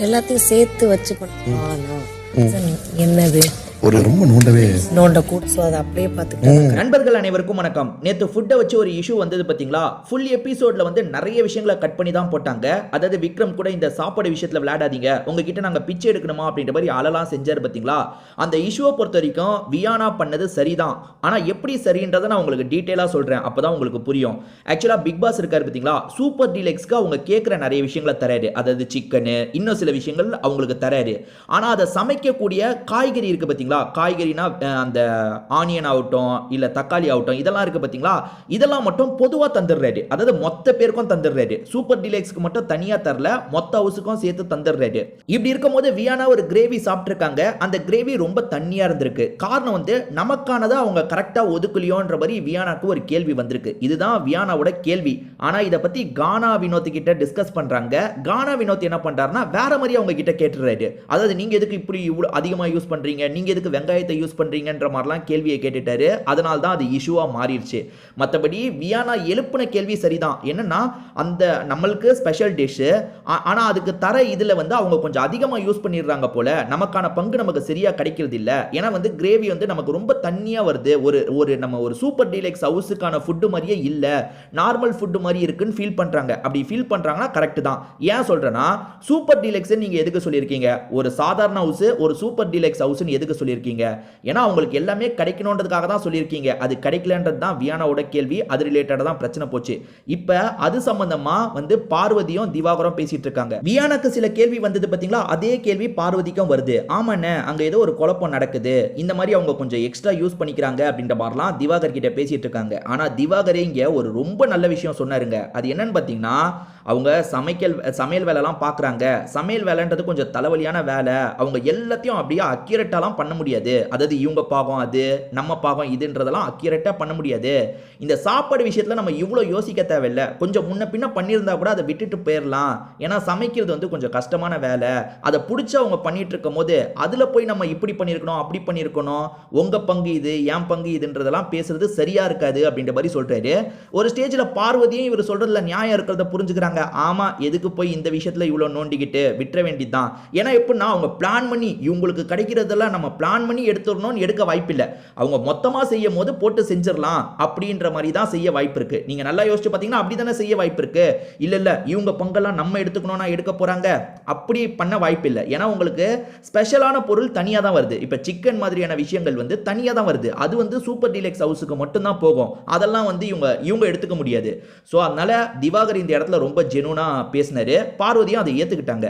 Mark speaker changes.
Speaker 1: எல்லாத்தையும் சேர்த்து வச்சு என்னது
Speaker 2: ஒரு ரொம்ப
Speaker 1: நோண்ட கூட ஸோ அதை அப்படியே பார்த்துக்கிட்டு
Speaker 3: நண்பர்கள் அனைவருக்கும் வணக்கம். நேற்று ஃபுட்டை வச்சு ஒரு இஷ்யூ வந்தது பார்த்தீங்களா? ஃபுல் எபிசோட்ல வந்து நிறைய விஷயங்களை கட் பண்ணி தான் போட்டாங்க. அதாவது விக்ரம் கூட இந்த சாப்பாடு விஷயத்தில் விளையாடாதீங்க, உங்ககிட்ட நாங்கள் பிச்சை எடுக்கணுமா அப்படின்ற மாதிரி ஆளெல்லாம் செஞ்சார் பார்த்தீங்களா? அந்த இஷ்யூவை பொறுத்த வரைக்கும் வியானா பண்ணது சரிதான். ஆனால் எப்படி சரின்றதை நான் உங்களுக்கு டீட்டெயிலாக சொல்கிறேன், அப்போ தான் உங்களுக்கு புரியும். ஆக்சுவலாக பிக் பாஸ் இருக்கார் பார்த்தீங்களா, சூப்பர் டீலக்ஸ்க்கு அவங்க கேட்குற நிறைய விஷயங்களை தராரு. அதாவது சிக்கனு, இன்னும் சில விஷயங்கள் அவங்களுக்கு தராரு. ஆனால் அதை சமைக்கக்கூடிய காய்கறி இருக்குது பார்த்தீங்களா, காய்கறினா அந்த ஆனியன் ஆகட்டும் இல்லை தக்காளி ஆகட்டும், இதெல்லாம் இருக்கு பார்த்தீங்களா, இதெல்லாம் மட்டும் பொதுவாக தந்துடுறாரு. அதாவது மொத்த பேருக்கும் தந்துடுறாரு. சூப்பர் டீலக்ஸ்க்கு மட்டும் தனியாக தரல, மொத்த ஹவுஸுக்கும் சேர்த்து தந்துடுறாரு. இப்படி இருக்கும்போது வியானா ஒரு கிரேவி சாப்பிட்ருக்காங்க. அந்த கிரேவி ரொம்ப தண்ணியாக இருந்திருக்கு. காரணம் வந்து நமக்கானதை அவங்க கரெக்டாக ஒதுக்கலையோன்ற மாதிரி வியானாக்கு ஒரு கேள்வி வந்திருக்கு. இதுதான் வியானாவோட கேள்வி. ஆனால் இதை பற்றி கானா வினோத் கிட்ட டிஸ்கஸ் பண்ணுறாங்க. கானா வினோத் என்ன பண்ணுறாருன்னா வேற மாதிரி அவங்க கிட்ட கேட்டுறாரு. அதாவது நீங்கள் எதுக்கு இப்படி இவ்வளோ அதிகமாக யூஸ் பண்ணுறீங்க, நீங்கள் எதுக்கு வெங்காயத்தை யூஸ் பண்ணுறீங்கன்ற மாதிரிலாம் கேள்வியை கேட்டுட்டாரு. அதனால தான் அது இஷ்யூவாக மாறிடுச்சு. மற்றபடி வியானா எழுப்பின கேள்வி சரிதான். என்னன்னா அந்த நம்மளுக்கு ஸ்பெஷல் டிஷ்ஷு, ஆனால் அதுக்கு தர இதில் வந்து அவங்க கொஞ்சம் அதிகமாக யூஸ் பண்ணிடுறாங்க போல, நமக்கான பங்கு நமக்கு சரியாக கிடைக்கிறது இல்லை. ஏன்னா வந்து கிரேவி வந்து நமக்கு ரொம்ப தண்ணியாக வருது. நம்ம ஒரு சூப்பர் டீலக்ஸ் ஹவுஸுக்கான ஃபுட்டு மாதிரியே இல்லை, நார்மல் ஃபுட்டு மாதிரி இருக்குன்னு ஃபீல் பண்ணுறாங்க. அப்படி ஃபீல் பண்ணுறாங்கன்னா கரெக்ட் தான். ஏன் சொல்கிறேன்னா, சூப்பர் டீலக்ஸ் நீங்கள் எதுக்கு சொல்லியிருக்கீங்க? ஒரு சாதாரண ஹவுஸ், ஒரு சூப்பர் டீலக்ஸ் ஹவுஸ்ன்னு எதுக்கு சொல்லியிருக்கீங்க? ஏன்னா உங்களுக்கு எல்லாமே கிடைக்கணுன்றதுக்காக தான் சொல்லியிருக்கீங்க. அது கிடைக்கலன்றது தான் வியானாவோட கேள்வி. அது ரிலேட்டடாக தான் பிரச்சனை போச்சு. இப்போ அது சம்பந்தமா வந்து பார்வதியும் திவாகரும் பேசிட்டு இருக்காங்க. வியானாக்கு சில கேள்வி வந்தது பார்த்தீங்களா, அதே கேள்வி பார்வதிக்கும் வருது. ஆமாண்ணே, அங்கே ஏதோ ஒரு குழப்பம் நடக்குது, இந்த மாதிரி அவங்க கொஞ்சம் எக்ஸ்ட்ரா யூஸ் பண்ணிக்கிறாங்க அப்படின்ற மாதிரிலாம் திவாகர் கிட்ட பேசிட்டு இருக்காங்க. ஆனால் திவாகரே இங்கே ஒரு ரொம்ப நல்ல விஷயம் சொன்னாருங்க. அது என்னன்னு பார்த்தீங்கன்னா, அவங்க சமையல் வேலைலாம் பார்க்குறாங்க. சமையல் வேலைன்றது கொஞ்சம் தலைவலியான வேலை. அவங்க எல்லாத்தையும் அப்படியே அக்யூரேட்டாலாம் பண்ண முடியாது. அதாவது இவங்க பாகம் அது, நம்ம பாகம் இதுன்றதெல்லாம் அக்யூரேட்டாக பண்ண முடியாது. இந்த சாப்பாடு விஷயத்தில் நம்ம இவ்வளோ யோசிக்க தேவையில்லை. கொஞ்சம் முன்ன பின்ன பண்ணியிருந்தா கூட அதை விட்டுட்டு போயிடலாம். ஏன்னா சமைக்கிறது வந்து கொஞ்சம் கஷ்டமான வேலை. அதை பிடிச்சி அவங்க பண்ணிட்டு இருக்கும் போது அதில் போய் நம்ம இப்படி பண்ணியிருக்கணும், அப்படி பண்ணியிருக்கணும், உங்கள் பங்கு இது, என் பங்கு இதுன்றதெல்லாம் பேசுறது சரியா இருக்காது அப்படின்ற மாதிரி சொல்றாரு. ஒரு ஸ்டேஜில் பார்வதியும் இவர் சொல்றதுல நியாயம் இருக்கிறத புரிஞ்சுக்கிறாங்க. ஆமா, எதுக்கு போய் இந்த விஷயத்தில் இவ்வளோ நோண்டிக்கிட்டு விட்டுற வேண்டியதுதான். ஏன்னா எப்படின்னா அவங்க பிளான் பண்ணி இவங்களுக்கு கிடைக்கிறதெல்லாம் நம்ம பிளான் பண்ணி எடுத்துடணும்னு எடுக்க வாய்ப்பில்லை. அவங்க மொத்தமாக செய்யும் போது போட்டு செஞ்சிடலாம் அப்படின்ற மாதிரி தான் செய்ய வாய்ப்பு இருக்கு. நீங்க நல்லா யோசிச்சு பார்த்தீங்கன்னா அப்படி தானே செய்ய வாய்ப்பு இருக்கு. இல்ல இவங்க பங்கெல்லாம் நம்ம எடுத்துக்கணும்னா எடுக்க போறாங்க, அப்படி பண்ண வாய்ப்பு இல்லை. ஏன்னா உங்களுக்கு ஸ்பெஷலான பொருள் தனியாக தான் வருது. இப்போ சிக்கன் மாதிரியான விஷயங்கள் வந்து தனியாக தான் வருது. அது வந்து சூப்பர் டீலக்ஸ் ஹவுஸுக்கு மட்டும்தான் போகும். அதெல்லாம் வந்து இவங்க எடுத்துக்க முடியாது. ஸோ அதனால திவாகர் இந்த இடத்துல ரொம்ப ஜெனூனா பேசினாரு. பார்வதியும் அதை ஏற்றுக்கிட்டாங்க.